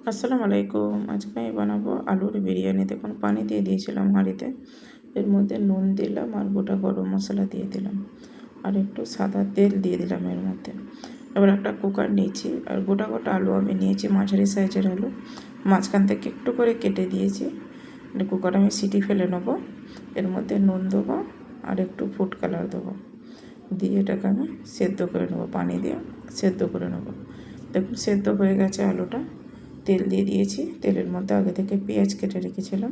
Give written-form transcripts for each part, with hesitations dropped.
আসসালামু আলাইকুম। আজকে আমি বানাবো আলুর বিরিয়ানি। দেখুন পানি দিয়ে দিয়েছিলাম হাঁড়িতে, এর মধ্যে নুন দিলাম আর গোটা গরম মশলা দিয়ে দিলাম আর একটু সাদা তেল দিয়ে দিলাম এর মধ্যে। এবার একটা কুকার নিয়েছি আর গোটা গোটা আলু আমি নিয়েছি, মাঝারি সাইজের আলু, মাঝখান থেকে একটু করে কেটে দিয়েছি। কুকারে আমি সিটি ফেলে নেবো, এর মধ্যে নুন দেবো আর একটু ফুড কালার দেবো, দিয়ে এটাকে আমি সেদ্ধ করে নেবো, পানি দিয়ে সেদ্ধ করে নেবো। দেখুন সেদ্ধ হয়ে গেছে আলুটা। তেল দিয়ে দিয়েছি, তেলের মধ্যে আগে থেকে পেঁয়াজ কেটে রেখেছিলাম,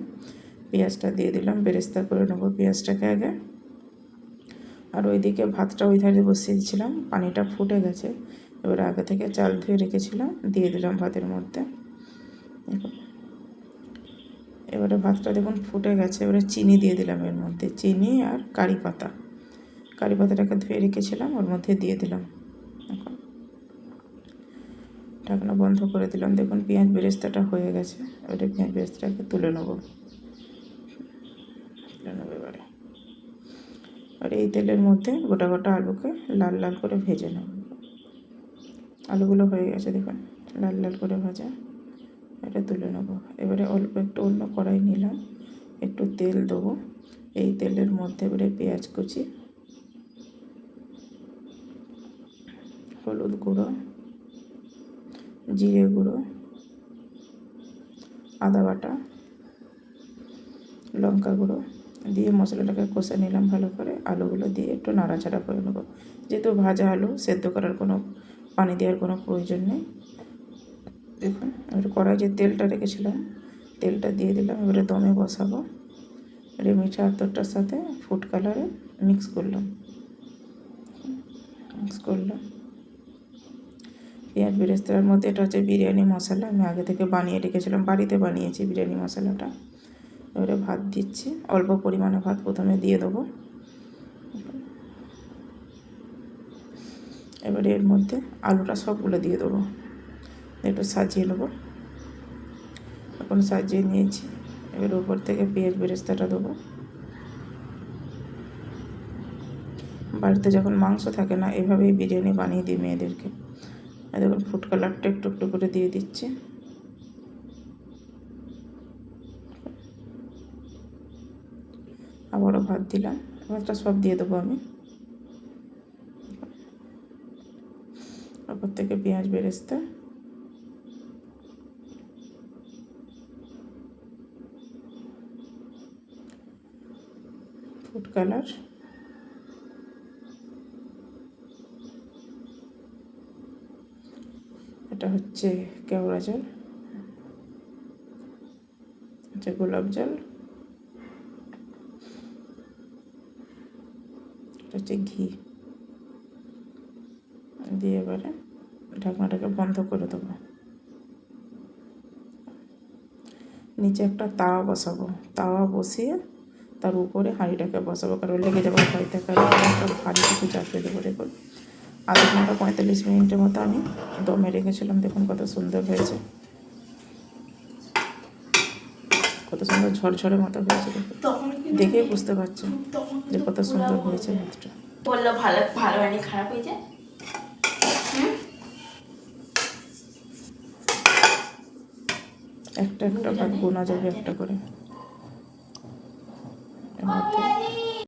পেঁয়াজটা দিয়ে দিলাম, বেরেস্তা করে নেবো পেঁয়াজটাকে আগে। আর ওইদিকে ভাতটা ওই ধারে বসিয়ে দিয়েছিলাম, পানিটা ফুটে গেছে। এবার আগে থেকে চাল ধুয়ে রেখেছিলাম, দিয়ে দিলাম ভাতের মধ্যে। এবারে ভাতটা দেখুন ফুটে গেছে, এবারে চিনি দিয়ে দিলাম এর মধ্যে, চিনি আর কারি পাতাটাকে ধুয়ে রেখেছিলাম ওর মধ্যে দিয়ে দিলাম। এখন ঢাকনা বন্ধ করে দিলাম। দেখুন পেঁয়াজ বেরেস্তাটা হয়ে গেছে, এবারে পেঁয়াজ বেরেস্তাটাকে তুলে নেবো এবারে। আর এই তেলের মধ্যে গোটা গোটা আলুকে লাল লাল করে ভেজে নেব। আলুগুলো হয়ে গেছে দেখুন, লাল লাল করে ভাজা, এটা তুলে নেবো। এবারে অল্প একটু অন্য কড়াই নিলাম, একটু তেল দেবো। এই তেলের মধ্যে এবারে পেঁয়াজ কুচি, হলুদ গুঁড়ো, জিরে গুঁড়ো, আদা বাটা, লঙ্কা গুঁড়ো দিয়ে মশলাটাকে কষে নিলাম ভালো করে। আলুগুলো দিয়ে একটু নাড়াচাড়া করে নেবো, যেহেতু ভাজা আলু সেদ্ধ করার কোনো পানি দেওয়ার কোনো প্রয়োজন নেই। দেখুন এবার কড়াই যে তেলটা রেখেছিলাম, তেলটা দিয়ে দিলাম। এবারে দমে বসাবো। এবারে মিঠা আতরটার সাথে ফুড কালারে মিক্স করলাম। পেঁয়াজ বেরেস্তার মধ্যে এটা হচ্ছে বিরিয়ানি মশলা, আমি আগে থেকে বানিয়ে রেখেছিলাম, বাড়িতে বানিয়েছি বিরিয়ানি মশলাটা। এবারে ভাত দিচ্ছি, অল্প পরিমাণে ভাত প্রথমে দিয়ে দেবো। এবারে এর মধ্যে আলুটা সবগুলো দিয়ে দেবো, একটু সাজিয়ে নেবো। এখন সাজিয়ে নিয়েছি, এবার উপর থেকে পেঁয়াজ বেরেস্তাটা দেবো। বাড়িতে যখন মাংস থাকে না, এভাবেই বিরিয়ানি বানিয়ে দিই মেয়েদেরকে। দেখুন ফুড কালারটা একটু একটু করে দিয়ে দিচ্ছি। আবারও ভাত দিলাম, ভাতটা সব দিয়ে দেবো আমি। উপর থেকে পেঁয়াজ বেরেস্তা, ফুড কালার, এটা হচ্ছে কেওড়া জল, হচ্ছে গোলাপ জল, এটা হচ্ছে ঘি দিয়ে এবারে ঢাকনাটাকে বন্ধ করে দেবো। নিচে একটা তাওয়া বসাবো, তাওয়া বসিয়ে তার উপরে হাঁড়িটাকে বসাবো, কারণ লেগে যাবার ভয় থাকে। ভারী কিছু চাপিয়ে দেবো। দেখুন আধ ঘন্টা 45 মিনিটের মতো আমি দমে রেখেছিলাম। দেখুন কত সুন্দর হয়েছে, কত সুন্দর ঝরঝরে মতো হয়েছে। দেখেই বুঝতে পারছো যে কত সুন্দর হয়েছে ভাতটা। বললো ভালো ভালো হয়নি, খারাপ হয়েছে। একটা একটা ভাত গোনা যাবে একটা করে। এর মধ্যে